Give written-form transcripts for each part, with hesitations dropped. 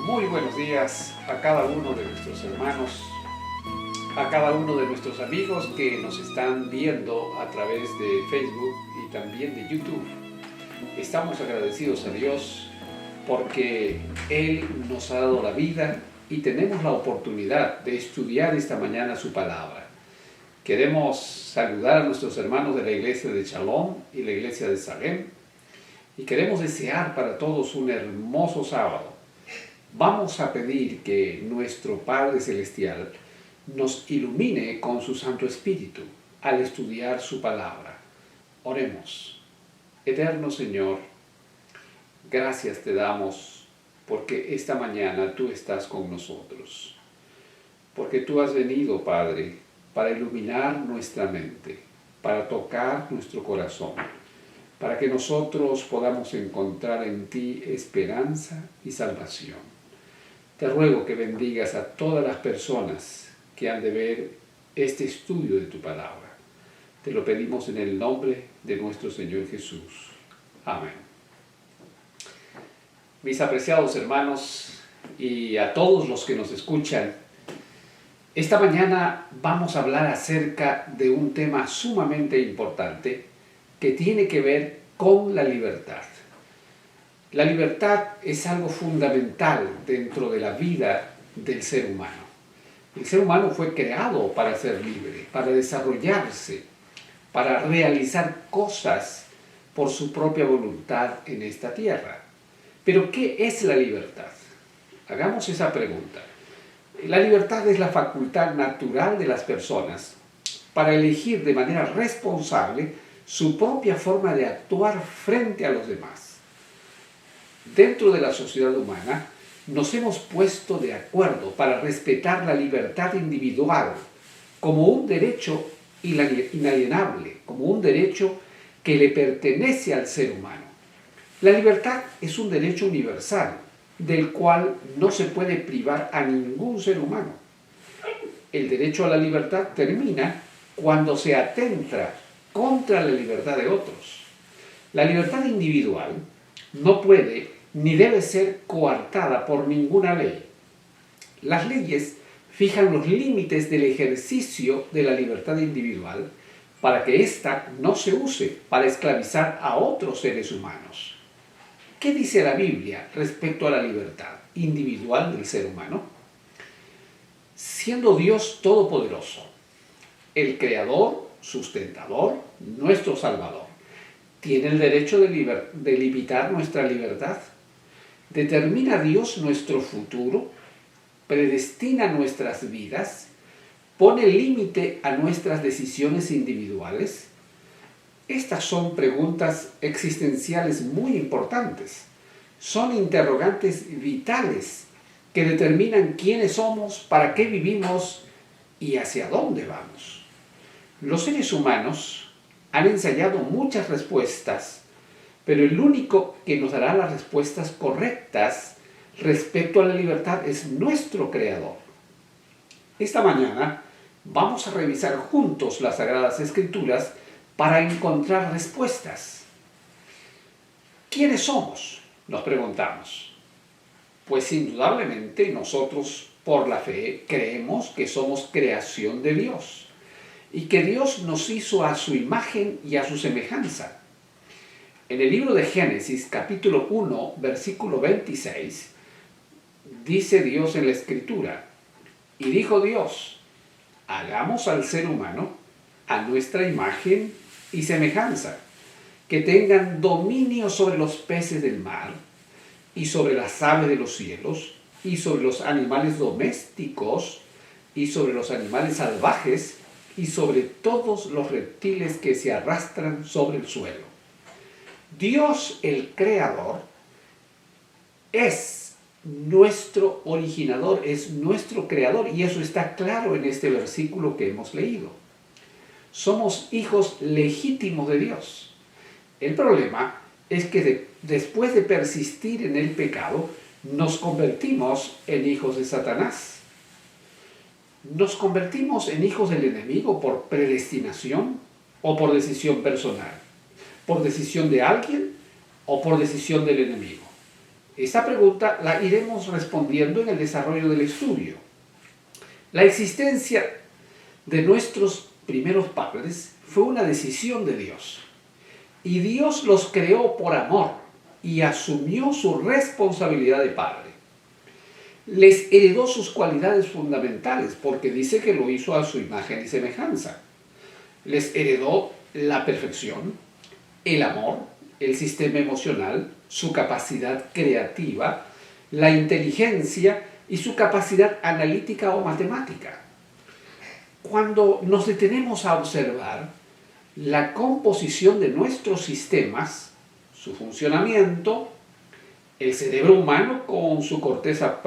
Muy buenos días a cada uno de nuestros hermanos, a cada uno de nuestros amigos que nos están viendo a través de Facebook y también de YouTube. Estamos agradecidos a Dios porque Él nos ha dado la vida y tenemos la oportunidad de estudiar esta mañana su palabra. Queremos saludar a nuestros hermanos de la iglesia de Shalom y la iglesia de Salem y queremos desear para todos un hermoso sábado. Vamos a pedir que nuestro Padre Celestial nos ilumine con su Santo Espíritu al estudiar su palabra. Oremos. Eterno Señor, gracias te damos porque esta mañana tú estás con nosotros. Porque tú has venido, Padre, para iluminar nuestra mente, para tocar nuestro corazón, para que nosotros podamos encontrar en ti esperanza y salvación. Te ruego que bendigas a todas las personas que han de ver este estudio de tu palabra. Te lo pedimos en el nombre de nuestro Señor Jesús. Amén. Mis apreciados hermanos y a todos los que nos escuchan, esta mañana vamos a hablar acerca de un tema sumamente importante que tiene que ver con la libertad. La libertad es algo fundamental dentro de la vida del ser humano. El ser humano fue creado para ser libre, para desarrollarse, para realizar cosas por su propia voluntad en esta tierra. Pero, ¿qué es la libertad? Hagamos esa pregunta. La libertad es la facultad natural de las personas para elegir de manera responsable su propia forma de actuar frente a los demás. Dentro de la sociedad humana nos hemos puesto de acuerdo para respetar la libertad individual como un derecho inalienable, como un derecho que le pertenece al ser humano. La libertad es un derecho universal del cual no se puede privar a ningún ser humano. El derecho a la libertad termina cuando se atenta contra la libertad de otros. La libertad individual no puede ni debe ser coartada por ninguna ley. Las leyes fijan los límites del ejercicio de la libertad individual para que ésta no se use para esclavizar a otros seres humanos. ¿Qué dice la Biblia respecto a la libertad individual del ser humano? Siendo Dios todopoderoso, el creador, sustentador, nuestro Salvador, ¿tiene el derecho de limitar nuestra libertad? ¿Determina Dios nuestro futuro? ¿Predestina nuestras vidas? ¿Pone límite a nuestras decisiones individuales? Estas son preguntas existenciales muy importantes. Son interrogantes vitales que determinan quiénes somos, para qué vivimos y hacia dónde vamos. Los seres humanos han ensayado muchas respuestas, pero el único que nos dará las respuestas correctas respecto a la libertad es nuestro Creador. Esta mañana vamos a revisar juntos las Sagradas Escrituras para encontrar respuestas. ¿Quiénes somos?, nos preguntamos. Pues indudablemente nosotros, por la fe, creemos que somos creación de Dios y que Dios nos hizo a su imagen y a su semejanza. En el libro de Génesis, capítulo 1, versículo 26, dice Dios en la Escritura: y dijo Dios, hagamos al ser humano a nuestra imagen y semejanza, que tengan dominio sobre los peces del mar, y sobre las aves de los cielos, y sobre los animales domésticos, y sobre los animales salvajes, y sobre todos los reptiles que se arrastran sobre el suelo. Dios, el Creador, es nuestro originador, es nuestro creador, y eso está claro en este versículo que hemos leído. Somos hijos legítimos de Dios. El problema es que después de persistir en el pecado, nos convertimos en hijos de Satanás. ¿Nos convertimos en hijos del enemigo por predestinación o por decisión personal? ¿Por decisión de alguien o por decisión del enemigo? Esta pregunta la iremos respondiendo en el desarrollo del estudio. La existencia de nuestros primeros padres fue una decisión de Dios. Y Dios los creó por amor y asumió su responsabilidad de padre. Les heredó sus cualidades fundamentales porque dice que lo hizo a su imagen y semejanza. Les heredó la perfección, el amor, el sistema emocional, su capacidad creativa, la inteligencia y su capacidad analítica o matemática. Cuando nos detenemos a observar la composición de nuestros sistemas, su funcionamiento, el cerebro humano con su corteza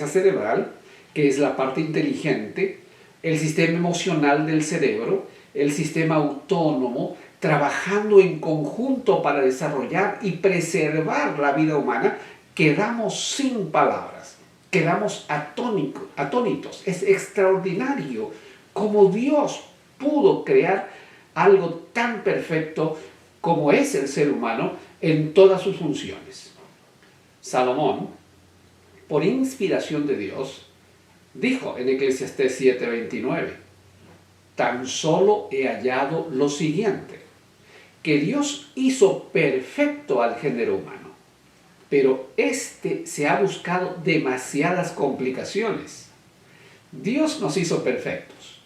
cerebral, que es la parte inteligente, el sistema emocional del cerebro, el sistema autónomo, trabajando en conjunto para desarrollar y preservar la vida humana, quedamos sin palabras, quedamos atónitos. Es extraordinario cómo Dios pudo crear algo tan perfecto como es el ser humano en todas sus funciones. Salomón, por inspiración de Dios, dijo en Eclesiastés 7:29, tan solo he hallado lo siguiente, que Dios hizo perfecto al género humano, pero éste se ha buscado demasiadas complicaciones. Dios nos hizo perfectos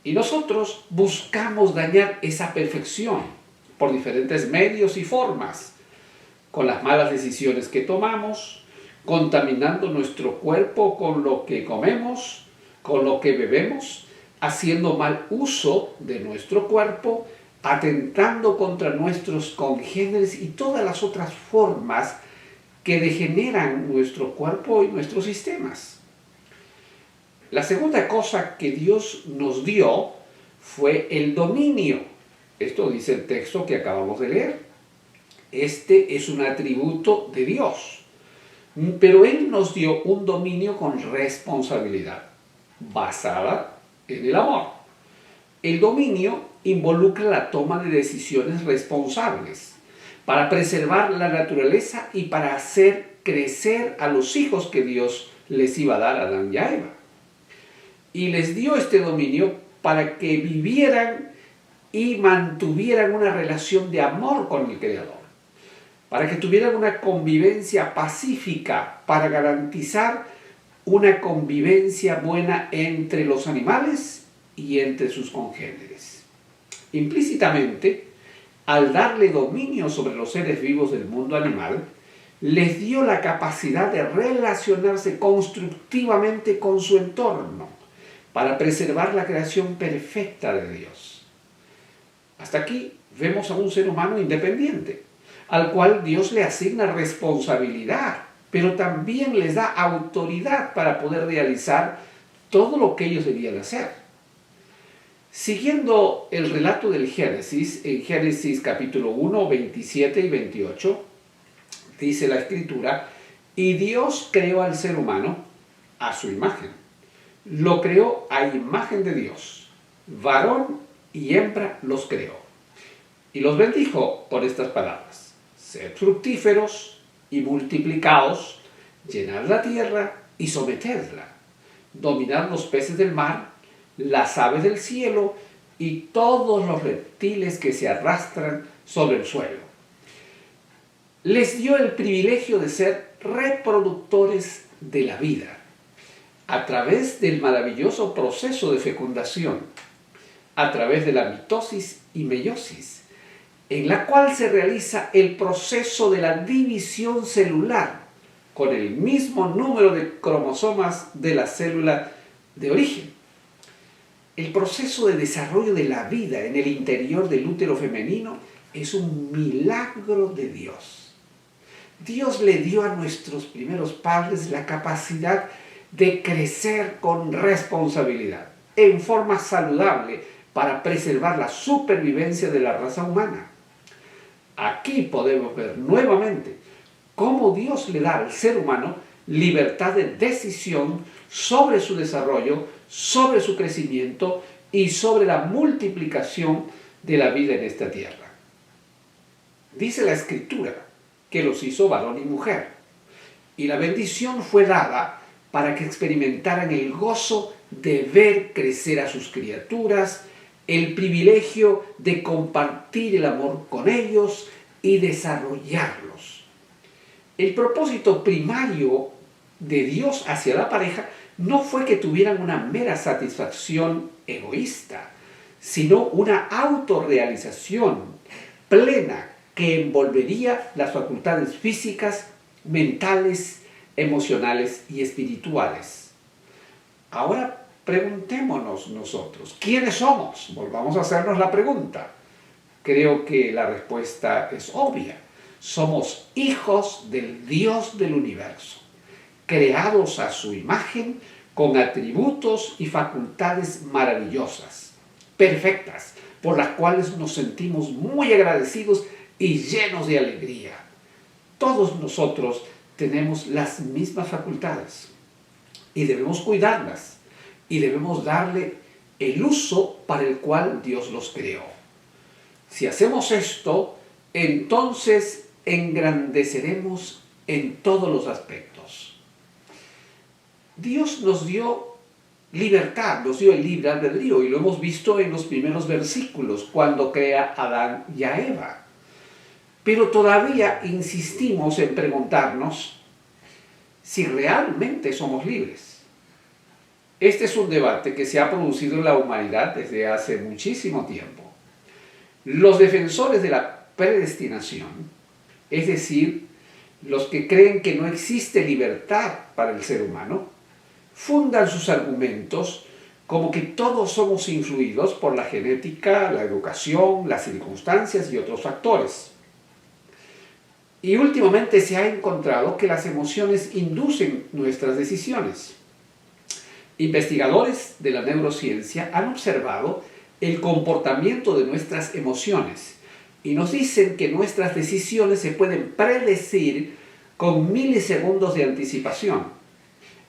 y nosotros buscamos dañar esa perfección por diferentes medios y formas, con las malas decisiones que tomamos, contaminando nuestro cuerpo con lo que comemos, con lo que bebemos, haciendo mal uso de nuestro cuerpo, atentando contra nuestros congéneres y todas las otras formas que degeneran nuestro cuerpo y nuestros sistemas. La segunda cosa que Dios nos dio fue el dominio. Esto dice el texto que acabamos de leer. Este es un atributo de Dios, pero Él nos dio un dominio con responsabilidad, basada en el amor. El dominio involucra la toma de decisiones responsables para preservar la naturaleza y para hacer crecer a los hijos que Dios les iba a dar a Adán y a Eva. Y les dio este dominio para que vivieran y mantuvieran una relación de amor con el Creador, para que tuvieran una convivencia pacífica, para garantizar una convivencia buena entre los animales y entre sus congéneres. Implícitamente, al darle dominio sobre los seres vivos del mundo animal, les dio la capacidad de relacionarse constructivamente con su entorno para preservar la creación perfecta de Dios. Hasta aquí vemos a un ser humano independiente, al cual Dios le asigna responsabilidad, pero también les da autoridad para poder realizar todo lo que ellos debían hacer. Siguiendo el relato del Génesis, en Génesis capítulo 1, 27 y 28, dice la Escritura, y Dios creó al ser humano a su imagen. Lo creó a imagen de Dios. Varón y hembra los creó. Y los bendijo con estas palabras. Sed fructíferos y multiplicaos, llenad la tierra y sometedla. Dominad los peces del mar, las aves del cielo y todos los reptiles que se arrastran sobre el suelo. Les dio el privilegio de ser reproductores de la vida a través del maravilloso proceso de fecundación, a través de la mitosis y meiosis, en la cual se realiza el proceso de la división celular con el mismo número de cromosomas de la célula de origen. El proceso de desarrollo de la vida en el interior del útero femenino es un milagro de Dios. Dios le dio a nuestros primeros padres la capacidad de crecer con responsabilidad, en forma saludable, para preservar la supervivencia de la raza humana. Aquí podemos ver nuevamente cómo Dios le da al ser humano libertad de decisión sobre su desarrollo, sobre su crecimiento y sobre la multiplicación de la vida en esta tierra. Dice la Escritura que los hizo varón y mujer. Y la bendición fue dada para que experimentaran el gozo de ver crecer a sus criaturas, el privilegio de compartir el amor con ellos y desarrollarlos. El propósito primario de Dios hacia la pareja no fue que tuvieran una mera satisfacción egoísta, sino una autorrealización plena que envolvería las facultades físicas, mentales, emocionales y espirituales. Ahora preguntémonos nosotros, ¿quiénes somos? Volvamos a hacernos la pregunta. Creo que la respuesta es obvia. Somos hijos del Dios del universo, creados a su imagen con atributos y facultades maravillosas, perfectas, por las cuales nos sentimos muy agradecidos y llenos de alegría. Todos nosotros tenemos las mismas facultades y debemos cuidarlas y debemos darle el uso para el cual Dios los creó. Si hacemos esto, entonces engrandeceremos en todos los aspectos. Dios nos dio libertad, nos dio el libre albedrío, y lo hemos visto en los primeros versículos cuando crea a Adán y a Eva. Pero todavía insistimos en preguntarnos si realmente somos libres. Este es un debate que se ha producido en la humanidad desde hace muchísimo tiempo. Los defensores de la predestinación, es decir, los que creen que no existe libertad para el ser humano, fundan sus argumentos como que todos somos influidos por la genética, la educación, las circunstancias y otros factores. Y últimamente se ha encontrado que las emociones inducen nuestras decisiones. Investigadores de la neurociencia han observado el comportamiento de nuestras emociones y nos dicen que nuestras decisiones se pueden predecir con milisegundos de anticipación.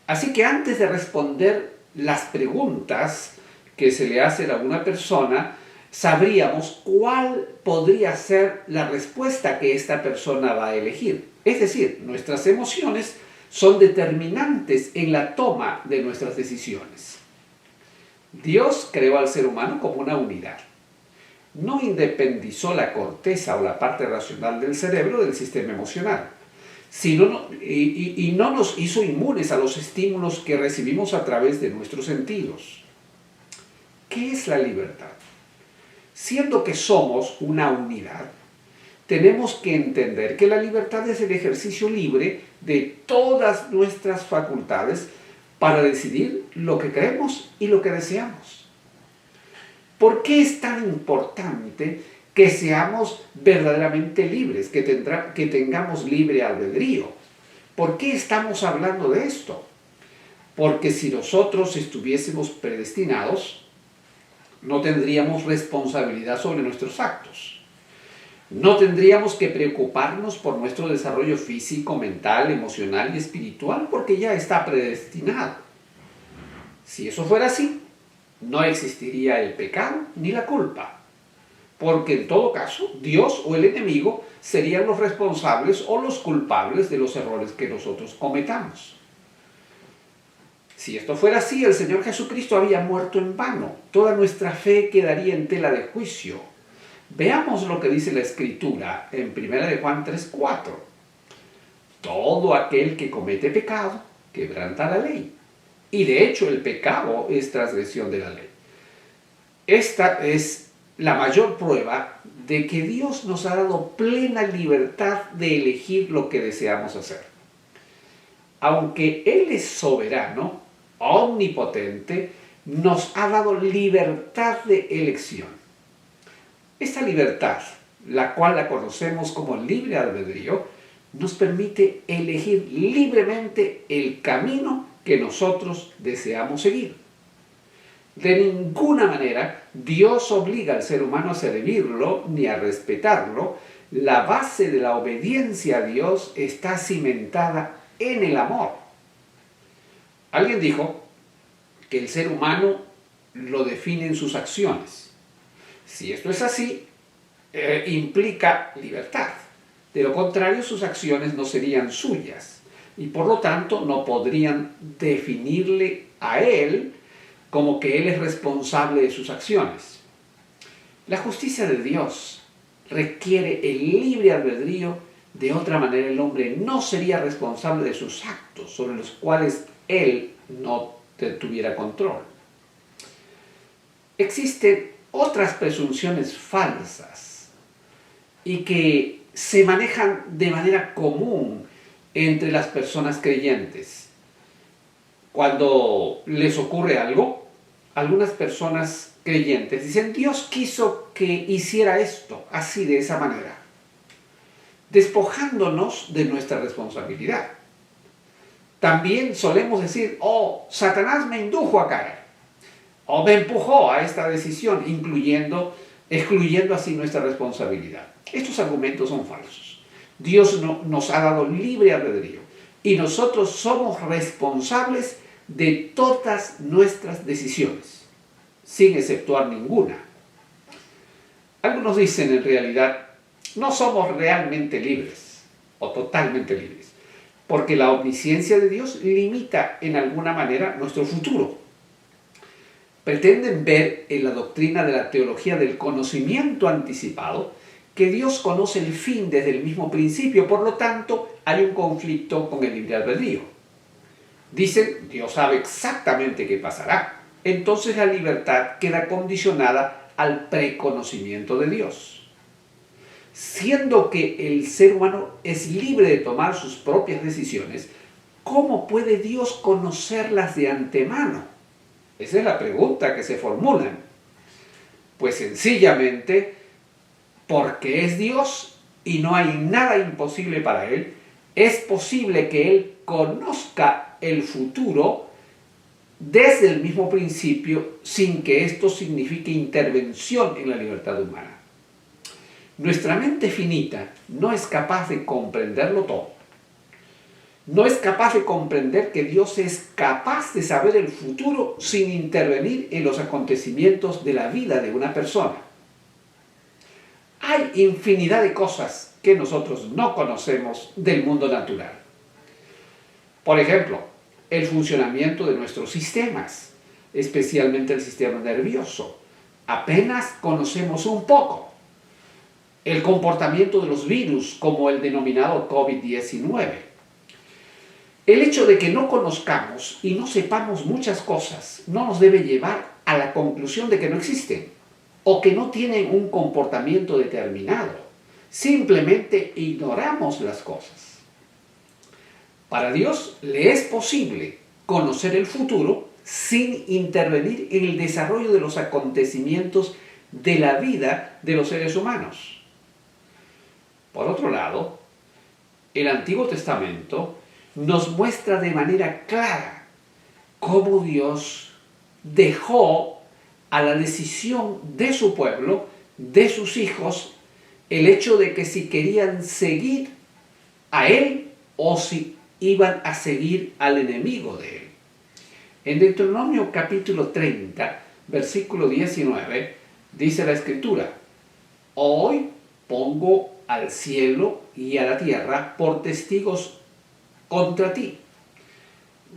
Así que antes de responder las preguntas que se le hacen a una persona, sabríamos cuál podría ser la respuesta que esta persona va a elegir. Es decir, nuestras emociones son determinantes en la toma de nuestras decisiones. Dios creó al ser humano como una unidad. No independizó la corteza o la parte racional del cerebro del sistema emocional, y no nos hizo inmunes a los estímulos que recibimos a través de nuestros sentidos. ¿Qué es la libertad? Siendo que somos una unidad, tenemos que entender que la libertad es el ejercicio libre de todas nuestras facultades para decidir lo que queremos y lo que deseamos. ¿Por qué es tan importante que seamos verdaderamente libres, que tengamos libre albedrío? ¿Por qué estamos hablando de esto? Porque si nosotros estuviésemos predestinados, no tendríamos responsabilidad sobre nuestros actos. No tendríamos que preocuparnos por nuestro desarrollo físico, mental, emocional y espiritual, porque ya está predestinado. Si eso fuera así, no existiría el pecado ni la culpa, porque en todo caso, Dios o el enemigo serían los responsables o los culpables de los errores que nosotros cometamos. Si esto fuera así, el Señor Jesucristo había muerto en vano. Toda nuestra fe quedaría en tela de juicio. Veamos lo que dice la Escritura en 1 de Juan 3:4. Todo aquel que comete pecado quebranta la ley. Y de hecho el pecado es transgresión de la ley. Esta es la mayor prueba de que Dios nos ha dado plena libertad de elegir lo que deseamos hacer. Aunque Él es soberano, omnipotente, nos ha dado libertad de elección. Esta libertad, la cual la conocemos como libre albedrío, nos permite elegir libremente el camino que nosotros deseamos seguir. De ninguna manera Dios obliga al ser humano a servirlo ni a respetarlo. La base de la obediencia a Dios está cimentada en el amor. Alguien dijo que el ser humano lo define en sus acciones. Si esto es así, implica libertad. De lo contrario, sus acciones no serían suyas y por lo tanto no podrían definirle a él como que él es responsable de sus acciones. La justicia de Dios requiere el libre albedrío. De otra manera, el hombre no sería responsable de sus actos sobre los cuales él no tuviera control. Existen otras presunciones falsas y que se manejan de manera común entre las personas creyentes. Cuando les ocurre algo, algunas personas creyentes dicen: Dios quiso que hiciera esto así, de esa manera, despojándonos de nuestra responsabilidad. También solemos decir: oh, Satanás me indujo a caer, o me empujó a esta decisión, excluyendo así nuestra responsabilidad. Estos argumentos son falsos. Dios nos ha dado libre albedrío y nosotros somos responsables de todas nuestras decisiones, sin exceptuar ninguna. Algunos dicen: en realidad, no somos realmente libres o totalmente libres, porque la omnisciencia de Dios limita en alguna manera nuestro futuro. Pretenden ver en la doctrina de la teología del conocimiento anticipado que Dios conoce el fin desde el mismo principio, por lo tanto hay un conflicto con el libre albedrío. Dicen: Dios sabe exactamente qué pasará, entonces la libertad queda condicionada al preconocimiento de Dios. Siendo que el ser humano es libre de tomar sus propias decisiones, ¿cómo puede Dios conocerlas de antemano? Esa es la pregunta que se formulan. Pues sencillamente porque es Dios y no hay nada imposible para Él, es posible que Él conozca el futuro desde el mismo principio sin que esto signifique intervención en la libertad humana. Nuestra mente finita no es capaz de comprenderlo todo. No es capaz de comprender que Dios es capaz de saber el futuro sin intervenir en los acontecimientos de la vida de una persona. Hay infinidad de cosas que nosotros no conocemos del mundo natural. Por ejemplo, el funcionamiento de nuestros sistemas, especialmente el sistema nervioso. Apenas conocemos un poco. El comportamiento de los virus, como el denominado COVID-19. El hecho de que no conozcamos y no sepamos muchas cosas no nos debe llevar a la conclusión de que no existen o que no tienen un comportamiento determinado. Simplemente ignoramos las cosas. Para Dios le es posible conocer el futuro sin intervenir en el desarrollo de los acontecimientos de la vida de los seres humanos. Por otro lado, el Antiguo Testamento nos muestra de manera clara cómo Dios dejó a la decisión de su pueblo, de sus hijos, el hecho de que si querían seguir a Él o si iban a seguir al enemigo de Él. En Deuteronomio capítulo 30, versículo 19, dice la Escritura: hoy pongo al cielo y a la tierra por testigos contra ti,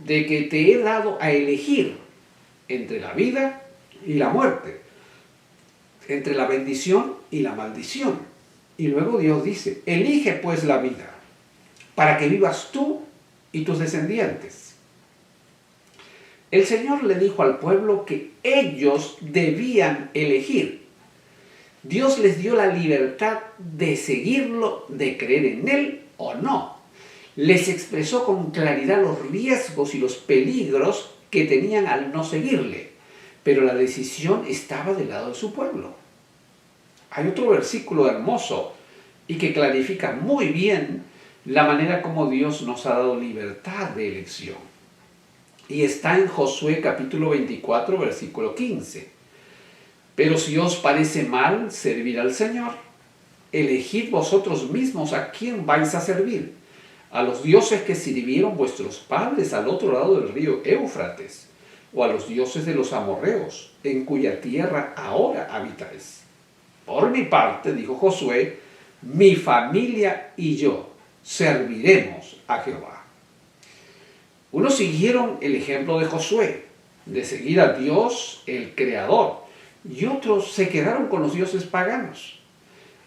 de que te he dado a elegir entre la vida y la muerte, entre la bendición y la maldición. Y luego Dios dice: elige pues la vida, para que vivas tú y tus descendientes. El Señor le dijo al pueblo que ellos debían elegir. Dios les dio la libertad de seguirlo, de creer en Él o no. Les expresó con claridad los riesgos y los peligros que tenían al no seguirle, pero la decisión estaba del lado de su pueblo. Hay otro versículo hermoso y que clarifica muy bien la manera como Dios nos ha dado libertad de elección. Y está en Josué capítulo 24, versículo 15. Pero si os parece mal servir al Señor, elegid vosotros mismos a quién vais a servir, a los dioses que sirvieron vuestros padres al otro lado del río Éufrates, o a los dioses de los amorreos, en cuya tierra ahora habitáis. Por mi parte, dijo Josué, mi familia y yo serviremos a Jehová. Unos siguieron el ejemplo de Josué, de seguir a Dios, el Creador, y otros se quedaron con los dioses paganos.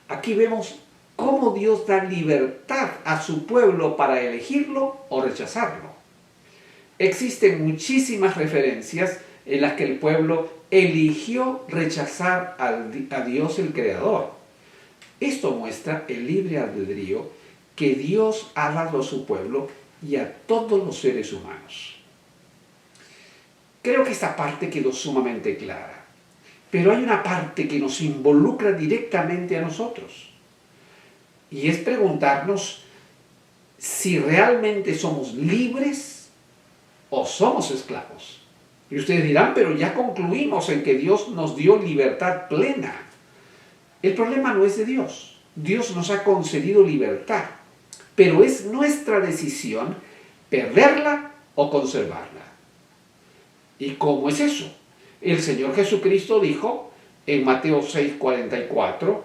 Aquí vemos cómo Dios da libertad a su pueblo para elegirlo o rechazarlo. Existen muchísimas referencias en las que el pueblo eligió rechazar a Dios el Creador. Esto muestra el libre albedrío que Dios ha dado a su pueblo y a todos los seres humanos. Creo que esta parte quedó sumamente clara, pero hay una parte que nos involucra directamente a nosotros, y es preguntarnos si realmente somos libres o somos esclavos. Y ustedes dirán, pero ya concluimos en que Dios nos dio libertad plena. El problema no es de Dios. Dios nos ha concedido libertad, pero es nuestra decisión perderla o conservarla. ¿Y cómo es eso? El Señor Jesucristo dijo en Mateo 6:44,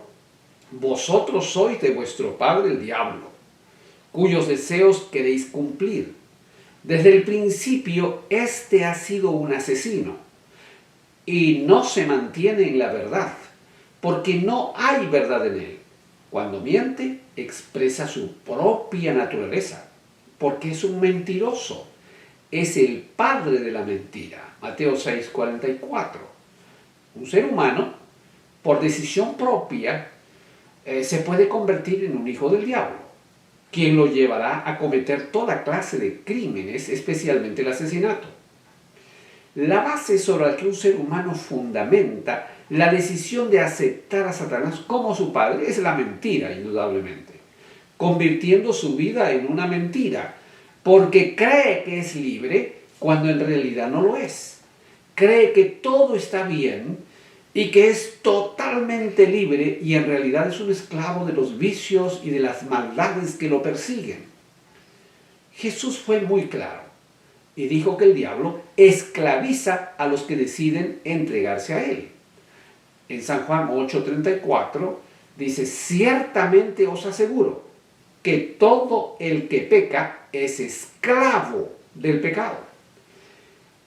vosotros sois de vuestro padre el diablo, cuyos deseos queréis cumplir. Desde el principio, éste ha sido un asesino y no se mantiene en la verdad, porque no hay verdad en él. Cuando miente, expresa su propia naturaleza, porque es un mentiroso. Es el padre de la mentira. Mateo 6:44. Un ser humano, por decisión propia, se puede convertir en un hijo del diablo, quien lo llevará a cometer toda clase de crímenes, especialmente el asesinato. La base sobre la que un ser humano fundamenta la decisión de aceptar a Satanás como su padre es la mentira, indudablemente, convirtiendo su vida en una mentira, porque cree que es libre cuando en realidad no lo es. Cree que todo está bien y que es totalmente libre y en realidad es un esclavo de los vicios y de las maldades que lo persiguen. Jesús fue muy claro y dijo que el diablo esclaviza a los que deciden entregarse a él. En San Juan 8:34 dice, ciertamente os aseguro que todo el que peca es esclavo del pecado.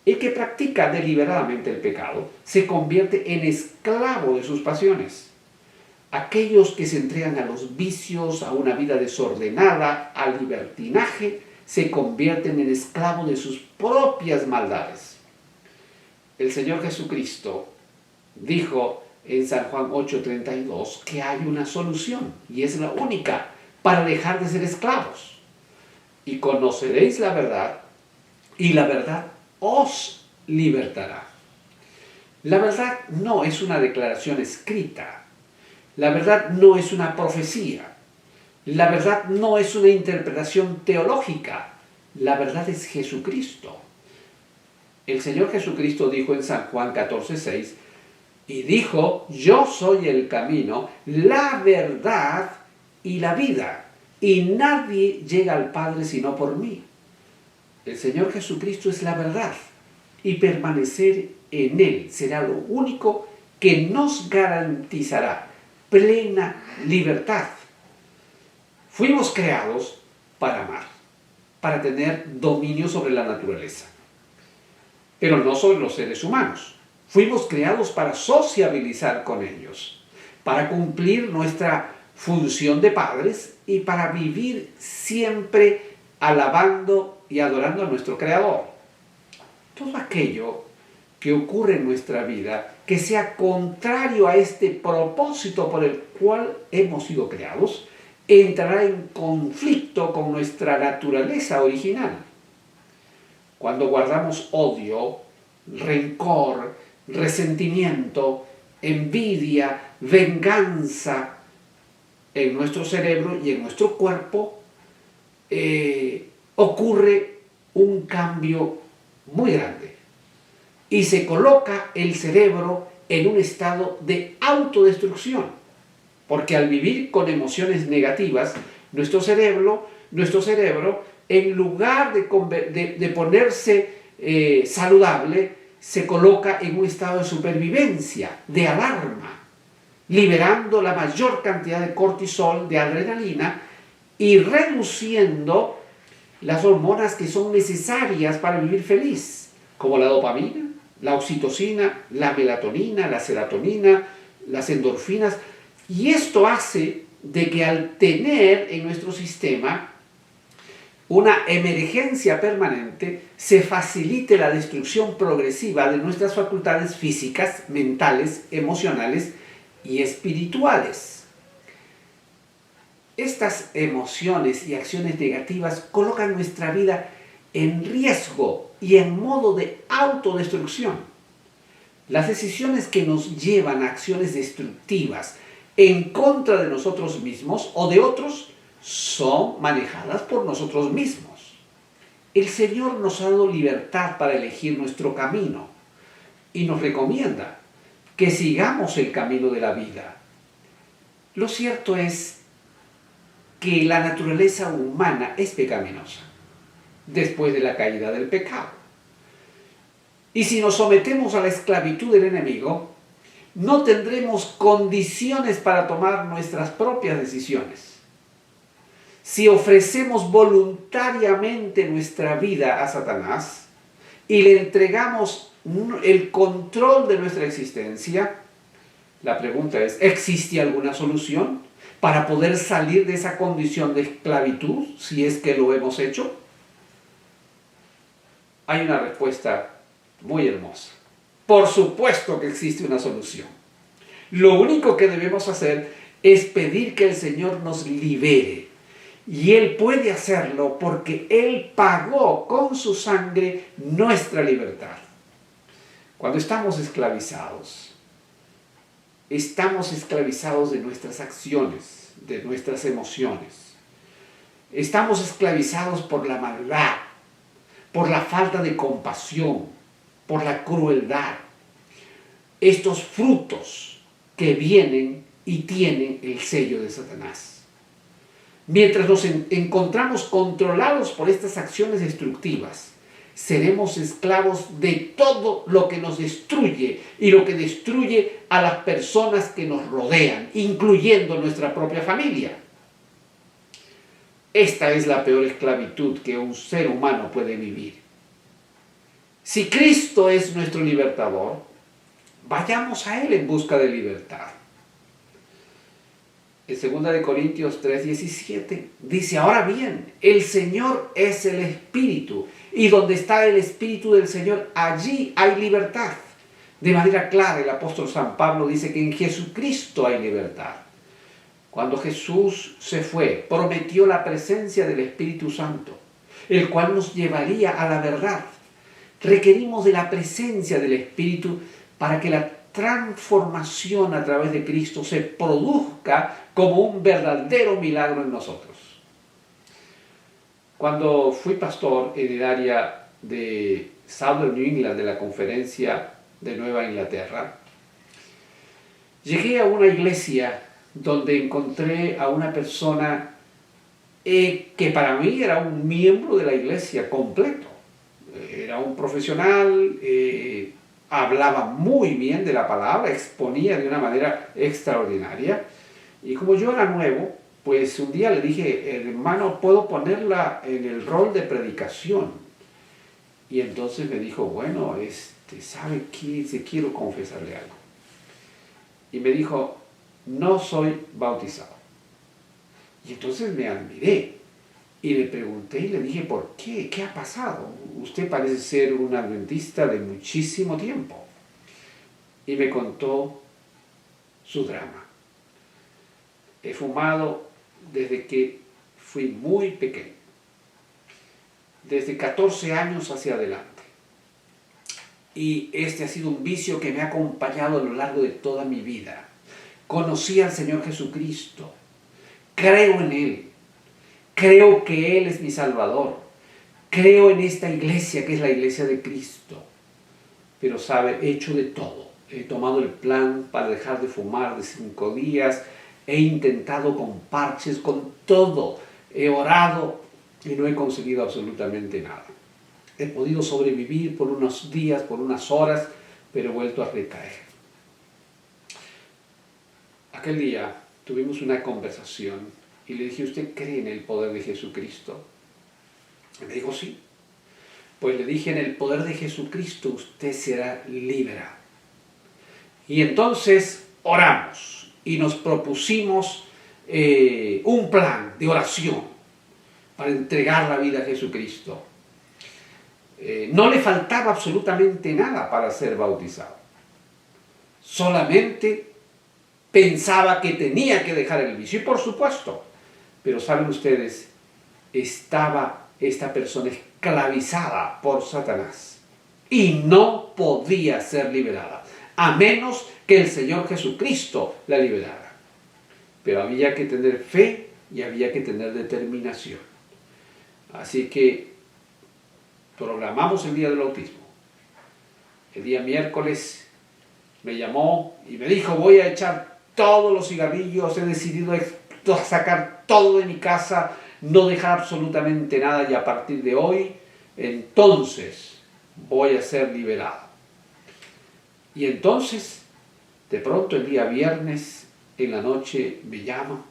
El que practica deliberadamente el pecado se convierte en esclavo de sus pasiones. Aquellos que se entregan a los vicios, a una vida desordenada, al libertinaje, se convierten en esclavos de sus propias maldades. El Señor Jesucristo dijo en San Juan 8:32 que hay una solución, y es la única, para dejar de ser esclavos. Y conoceréis la verdad, y la verdad os libertará. La verdad no es una declaración escrita. La verdad no es una profecía. La verdad no es una interpretación teológica. La verdad es Jesucristo. El Señor Jesucristo dijo en San Juan 14:6, y dijo, yo soy el camino, la verdad y la vida, y nadie llega al Padre sino por mí. El Señor Jesucristo es la verdad, y permanecer en Él será lo único que nos garantizará plena libertad. Fuimos creados para amar, para tener dominio sobre la naturaleza, pero no sobre los seres humanos. Fuimos creados para sociabilizar con ellos, para cumplir nuestra función de padres y para vivir siempre alabando y adorando a nuestro Creador. Todo aquello que ocurre en nuestra vida que sea contrario a este propósito por el cual hemos sido creados, entrará en conflicto con nuestra naturaleza original. Cuando guardamos odio, rencor, resentimiento, envidia, venganza en nuestro cerebro y en nuestro cuerpo, ocurre un cambio muy grande y se coloca el cerebro en un estado de autodestrucción, porque al vivir con emociones negativas, nuestro cerebro en lugar de ponerse saludable, se coloca en un estado de supervivencia, de alarma. liberando la mayor cantidad de cortisol, de adrenalina, y reduciendo las hormonas que son necesarias para vivir feliz, como la dopamina, la oxitocina, la melatonina, la serotonina, las endorfinas. Y esto hace de que al tener en nuestro sistema una emergencia permanente, se facilite la destrucción progresiva de nuestras facultades físicas, mentales, emocionales y espirituales. Estas emociones y acciones negativas colocan nuestra vida en riesgo y en modo de autodestrucción. Las decisiones que nos llevan a acciones destructivas en contra de nosotros mismos o de otros son manejadas por nosotros mismos. El Señor nos ha dado libertad para elegir nuestro camino y nos recomienda que sigamos el camino de la vida. Lo cierto es que la naturaleza humana es pecaminosa después de la caída del pecado. Y si nos sometemos a la esclavitud del enemigo, no tendremos condiciones para tomar nuestras propias decisiones. Si ofrecemos voluntariamente nuestra vida a Satanás y le entregamos el control de nuestra existencia, la pregunta es, ¿existe alguna solución para poder salir de esa condición de esclavitud si es que lo hemos hecho? Hay una respuesta muy hermosa. Por supuesto que existe una solución. Lo único que debemos hacer es pedir que el Señor nos libere. Y Él puede hacerlo porque Él pagó con su sangre nuestra libertad. Cuando estamos esclavizados de nuestras acciones, de nuestras emociones. Estamos esclavizados por la maldad, por la falta de compasión, por la crueldad. Estos frutos que vienen y tienen el sello de Satanás. Mientras nos encontramos controlados por estas acciones destructivas, seremos esclavos de todo lo que nos destruye y lo que destruye a las personas que nos rodean, incluyendo nuestra propia familia. Esta es la peor esclavitud que un ser humano puede vivir. Si Cristo es nuestro libertador, vayamos a Él en busca de libertad. En 2 Corintios 3:17 dice, ahora bien, el Señor es el Espíritu, y donde está el Espíritu del Señor, allí hay libertad. De manera clara, el apóstol San Pablo dice que en Jesucristo hay libertad. Cuando Jesús se fue, prometió la presencia del Espíritu Santo, el cual nos llevaría a la verdad. Requerimos de la presencia del Espíritu para que la transformación a través de Cristo se produzca como un verdadero milagro en nosotros. Cuando fui pastor en el área de Southern New England, de la conferencia de Nueva Inglaterra, llegué a una iglesia donde encontré a una persona que para mí era un miembro de la iglesia completo. Era un profesional, hablaba muy bien de la palabra, exponía de una manera extraordinaria. Y como yo era nuevo, pues un día le dije, hermano, ¿puedo ponerla en el rol de predicación? Y entonces me dijo, bueno, ¿sabe qué? Quiero confesarle algo. Y me dijo, no soy bautizado. Y entonces me admiré. Y le pregunté y le dije, ¿por qué? ¿Qué ha pasado? Usted parece ser un adventista de muchísimo tiempo. Y me contó su drama. He fumado desde que fui muy pequeño. Desde 14 años hacia adelante. Y este ha sido un vicio que me ha acompañado a lo largo de toda mi vida. Conocí al Señor Jesucristo. Creo en Él. Creo que Él es mi Salvador. Creo en esta iglesia que es la iglesia de Cristo. Pero sabe, he hecho de todo. He tomado el plan para dejar de fumar de 5 días. He intentado con parches, con todo. He orado y no he conseguido absolutamente nada. He podido sobrevivir por unos días, por unas horas, pero he vuelto a recaer. Aquel día tuvimos una conversación y le dije, ¿usted cree en el poder de Jesucristo? Y me dijo, sí. Pues le dije, en el poder de Jesucristo usted será liberado. Y entonces oramos y nos propusimos un plan de oración para entregar la vida a Jesucristo. No le faltaba absolutamente nada para ser bautizado. Solamente pensaba que tenía que dejar el vicio. Y por supuesto, pero saben ustedes, estaba esta persona esclavizada por Satanás y no podía ser liberada, a menos que el Señor Jesucristo la liberara. Pero había que tener fe y había que tener determinación. Así que programamos el día del bautismo. El día miércoles me llamó y me dijo, voy a echar todos los cigarrillos, he decidido sacar todo de mi casa, no dejar absolutamente nada, y a partir de hoy, entonces voy a ser liberado. Y entonces, de pronto el día viernes, en la noche, me llama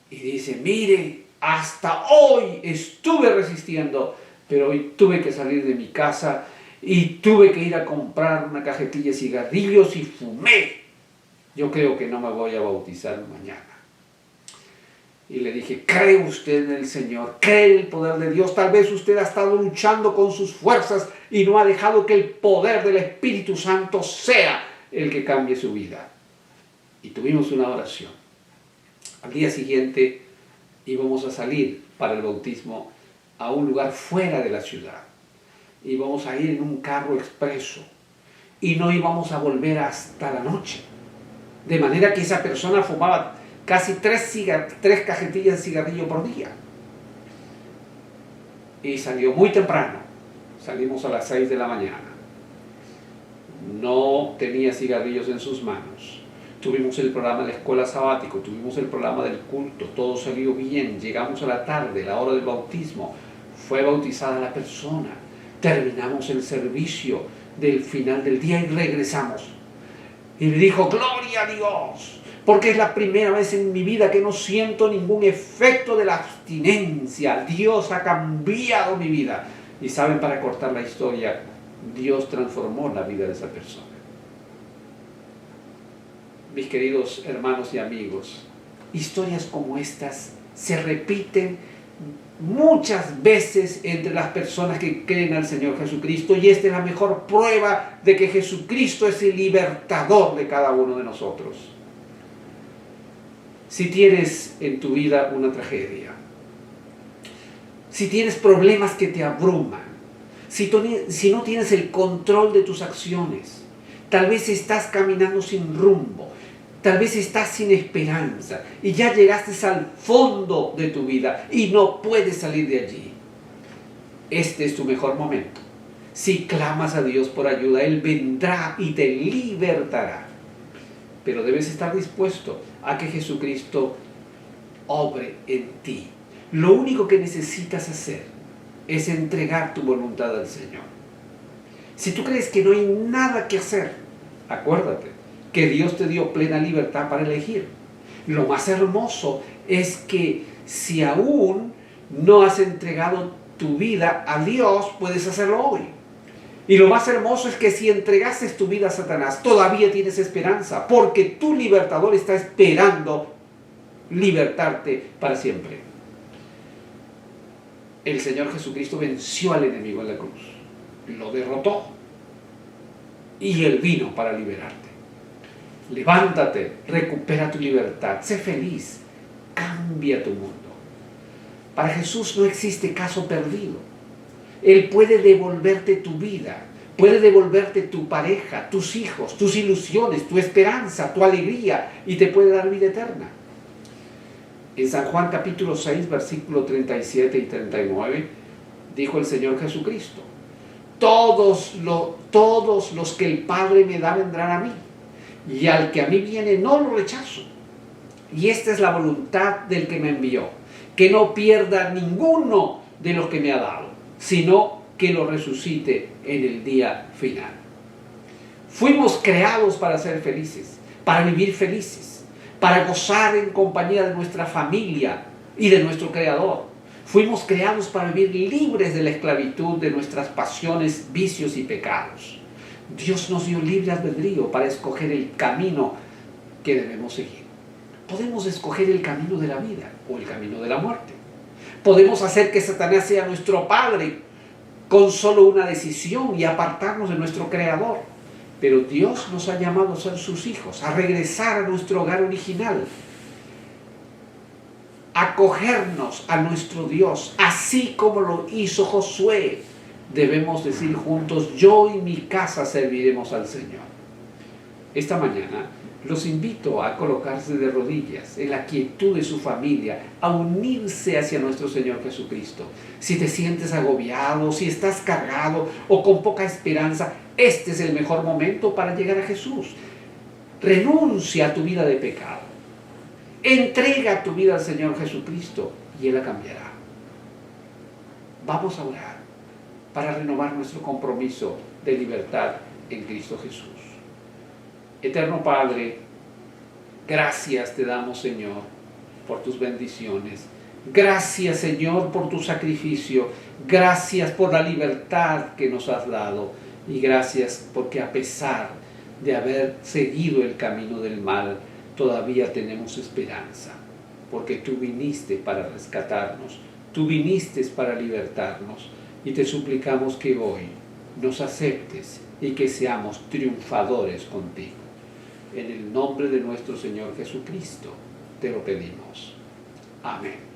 y dice, mire, hasta hoy estuve resistiendo, pero hoy tuve que salir de mi casa y tuve que ir a comprar una cajetilla de cigarrillos y fumé. Yo creo que no me voy a bautizar mañana. Y le dije, ¿cree usted en el Señor? ¿Cree en el poder de Dios? Tal vez usted ha estado luchando con sus fuerzas y no ha dejado que el poder del Espíritu Santo sea el que cambie su vida. Y tuvimos una oración. Al día siguiente íbamos a salir para el bautismo a un lugar fuera de la ciudad. Íbamos a ir en un carro expreso y no íbamos a volver hasta la noche. De manera que esa persona fumaba casi tres cajetillas de cigarrillo por día. Y salió muy temprano. Salimos a las 6 de la mañana. No tenía cigarrillos en sus manos. Tuvimos el programa de la escuela sabático, tuvimos el programa del culto, todo salió bien. Llegamos a la tarde, la hora del bautismo. Fue bautizada la persona. Terminamos el servicio del final del día y regresamos. Y me dijo, gloria a Dios, porque es la primera vez en mi vida que no siento ningún efecto de la abstinencia. Dios ha cambiado mi vida. Y saben, para cortar la historia, Dios transformó la vida de esa persona. Mis queridos hermanos y amigos, historias como estas se repiten muchas veces entre las personas que creen al Señor Jesucristo, y esta es la mejor prueba de que Jesucristo es el libertador de cada uno de nosotros. Si tienes en tu vida una tragedia, si tienes problemas que te abruman, si no tienes el control de tus acciones, tal vez estás caminando sin rumbo, tal vez estás sin esperanza y ya llegaste al fondo de tu vida y no puedes salir de allí. Este es tu mejor momento. Si clamas a Dios por ayuda, Él vendrá y te libertará. Pero debes estar dispuesto a que Jesucristo obre en ti. Lo único que necesitas hacer es entregar tu voluntad al Señor. Si tú crees que no hay nada que hacer, acuérdate que Dios te dio plena libertad para elegir. Lo más hermoso es que si aún no has entregado tu vida a Dios, puedes hacerlo hoy. Y lo más hermoso es que si entregaste tu vida a Satanás, todavía tienes esperanza, porque tu libertador está esperando libertarte para siempre. El Señor Jesucristo venció al enemigo en la cruz, lo derrotó, y Él vino para liberarte. Levántate, recupera tu libertad, sé feliz, cambia tu mundo. Para Jesús no existe caso perdido. Él puede devolverte tu vida, puede devolverte tu pareja, tus hijos, tus ilusiones, tu esperanza, tu alegría, y te puede dar vida eterna. En San Juan capítulo 6, versículos 37 y 39, dijo el Señor Jesucristo, todos los que el Padre me da vendrán a mí, y al que a mí viene no lo rechazo. Y esta es la voluntad del que me envió, que no pierda ninguno de los que me ha dado, sino que lo resucite en el día final. Fuimos creados para ser felices, para vivir felices, para gozar en compañía de nuestra familia y de nuestro Creador. Fuimos creados para vivir libres de la esclavitud de nuestras pasiones, vicios y pecados. Dios nos dio libre albedrío para escoger el camino que debemos seguir. Podemos escoger el camino de la vida o el camino de la muerte. Podemos hacer que Satanás sea nuestro padre con solo una decisión y apartarnos de nuestro Creador. Pero Dios nos ha llamado a ser sus hijos, a regresar a nuestro hogar original, a acogernos a nuestro Dios, así como lo hizo Josué. Debemos decir juntos: yo y mi casa serviremos al Señor. Esta mañana los invito a colocarse de rodillas en la quietud de su familia, a unirse hacia nuestro Señor Jesucristo. Si te sientes agobiado, si estás cargado o con poca esperanza, este es el mejor momento para llegar a Jesús. Renuncia a tu vida de pecado. Entrega tu vida al Señor Jesucristo y Él la cambiará. Vamos a orar para renovar nuestro compromiso de libertad en Cristo Jesús. Eterno Padre, gracias te damos, Señor, por tus bendiciones. Gracias, Señor, por tu sacrificio. Gracias por la libertad que nos has dado. Y gracias porque a pesar de haber seguido el camino del mal, todavía tenemos esperanza. Porque tú viniste para rescatarnos. Tú viniste para libertarnos. Y te suplicamos que hoy nos aceptes y que seamos triunfadores contigo. En el nombre de nuestro Señor Jesucristo te lo pedimos. Amén.